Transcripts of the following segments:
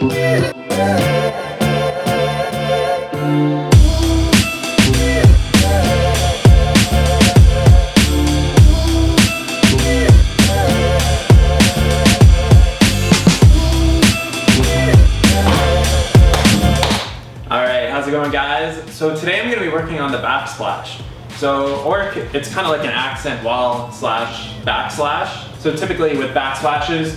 How's it going, guys? So today I'm going to be working on the backsplash. Or it's kind of like an accent wall slash backslash. So typically with backsplashes,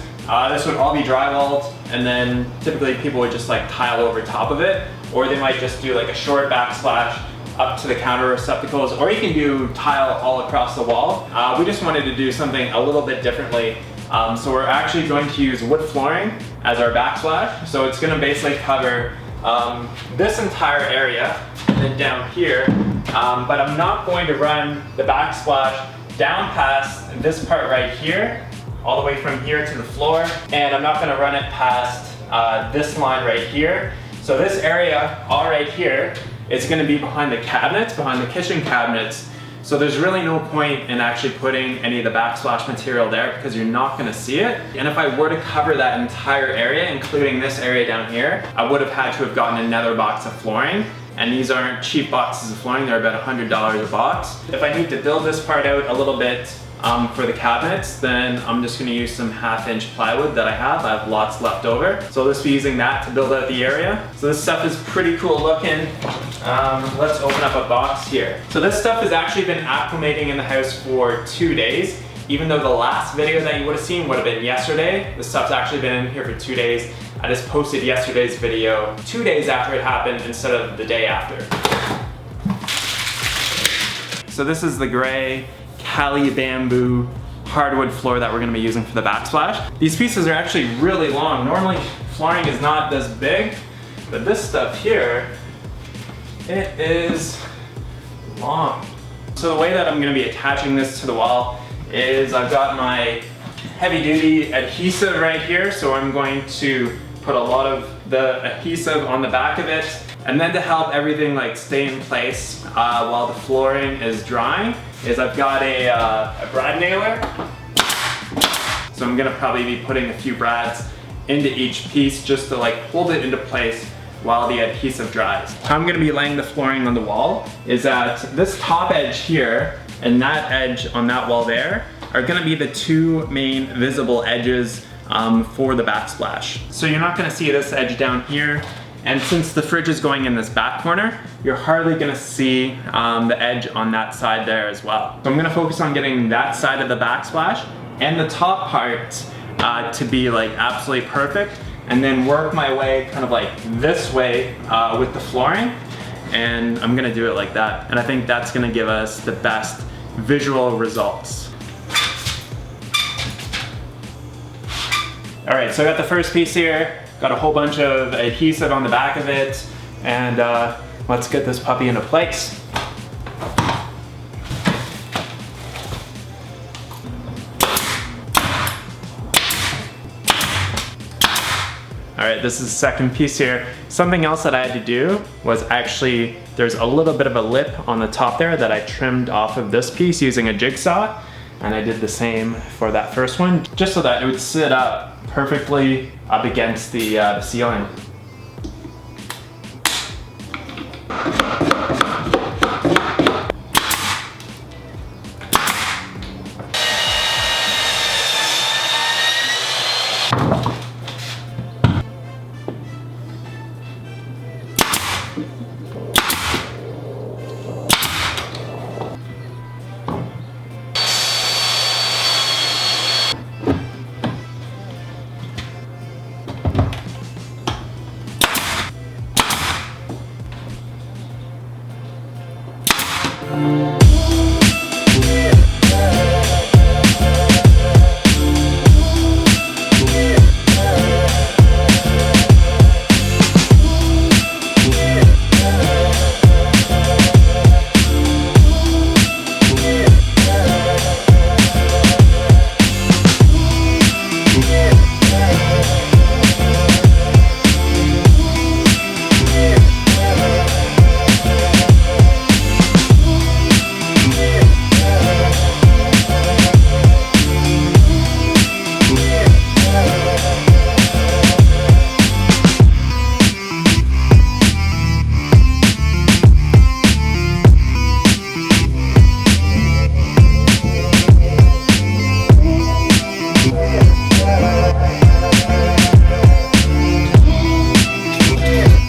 this would all be drywalled, and then typically people would just like tile over top of it, or they might just do like a short backsplash up to the counter receptacles, or you can do tile all across the wall. We just wanted to do something a little bit differently. So we're actually going to use wood flooring as our backsplash. So it's going to basically cover this entire area and then down here, but I'm not going to run the backsplash down past this part right here, all the way from here to the floor, and I'm not going to run it past this line right here. So this area all right here is going to be behind the cabinets, behind the kitchen cabinets. So there's really no point in actually putting any of the backsplash material there because you're not going to see it. And if I were to cover that entire area, including this area down here, I would have had to have gotten another box of flooring. And these aren't cheap boxes of flooring, they're about $100 a box. If I need to build this part out a little bit for the cabinets, then I'm just going to use some 1/2 inch plywood that I have lots left over. So I'll just be using that to build out the area. So this stuff is pretty cool looking. Let's open up a box here. So this stuff has actually been acclimating in the house for 2 days. Even though the last video that you would have seen would have been yesterday, the stuff's actually been in here for 2 days. I just posted yesterday's video 2 days after it happened instead of the day after. So this is the gray Cali bamboo hardwood floor that we're going to be using for the backsplash. These pieces are actually really long. Normally flooring is not this big, but this stuff here, it is long. So the way that I'm going to be attaching this to the wall is I've got my heavy duty adhesive right here. So I'm going to put a lot of the adhesive on the back of it. And then to help everything like stay in place while the flooring is drying is I've got a brad nailer. So I'm gonna probably be putting a few brads into each piece just to like hold it into place while the adhesive dries. How I'm gonna be laying the flooring on the wall is that this top edge here and that edge on that wall there are gonna be the two main visible edges for the backsplash. So you're not gonna see this edge down here. And since the fridge is going in this back corner, you're hardly gonna see the edge on that side there as well. So I'm gonna focus on getting that side of the backsplash and the top part to be like absolutely perfect, and then work my way kind of like this way with the flooring. And I'm gonna do it like that. And I think that's gonna give us the best visual results. All right, so I got the first piece here. Got a whole bunch of adhesive on the back of it, and let's get this puppy into place. All right, this is the second piece here. Something else that I had to do was actually, there's a little bit of a lip on the top there that I trimmed off of this piece using a jigsaw, and I did the same for that first one, just so that it would sit up perfectly up against the ceiling.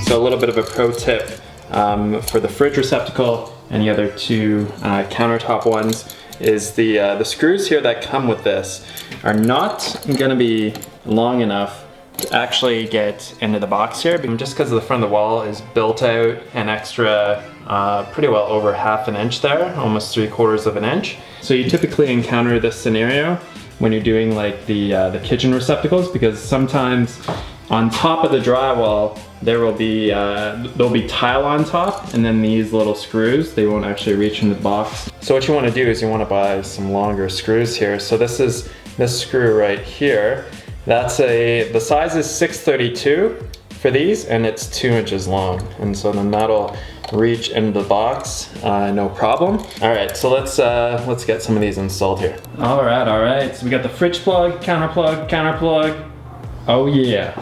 So a little bit of a pro tip for the fridge receptacle and the other two countertop ones is the screws here that come with this are not gonna be long enough to actually get into the box here, just because the front of the wall is built out an extra pretty well over ½ inch there, almost 3/4 of an inch. So you typically encounter this scenario when you're doing like the kitchen receptacles, because sometimes on top of the drywall there will be there'll be tile on top, and then these little screws, they won't actually reach in the box. So what you want to do is you want to buy some longer screws here. So this is this screw right here. That's the size is 632 for these, and it's 2 inches long, and so then that'll reach into the box no problem. All right, so let's get some of these installed here. All right. So we got the fridge plug, counter plug. Oh yeah.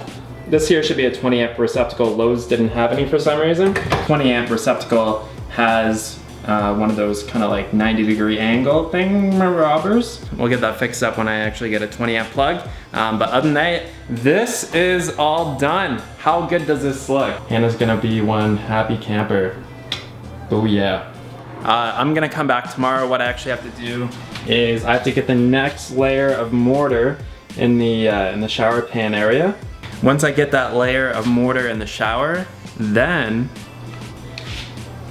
This here should be a 20 amp receptacle. Lowe's didn't have any for some reason. 20 amp receptacle has one of those kind of like 90-degree angle thing robbers. We'll get that fixed up when I actually get a 20 amp plug. But other than that, this is all done. How good does this look? Hannah's gonna be one happy camper. Oh yeah. I'm gonna come back tomorrow. What I actually have to do is I have to get the next layer of mortar in the shower pan area. Once I get that layer of mortar in the shower, then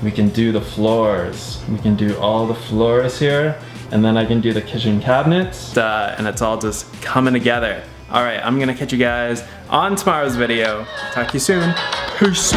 we can do the floors. We can do all the floors here, and then I can do the kitchen cabinets, and it's all just coming together. All right, I'm gonna catch you guys on tomorrow's video. Talk to you soon. Peace.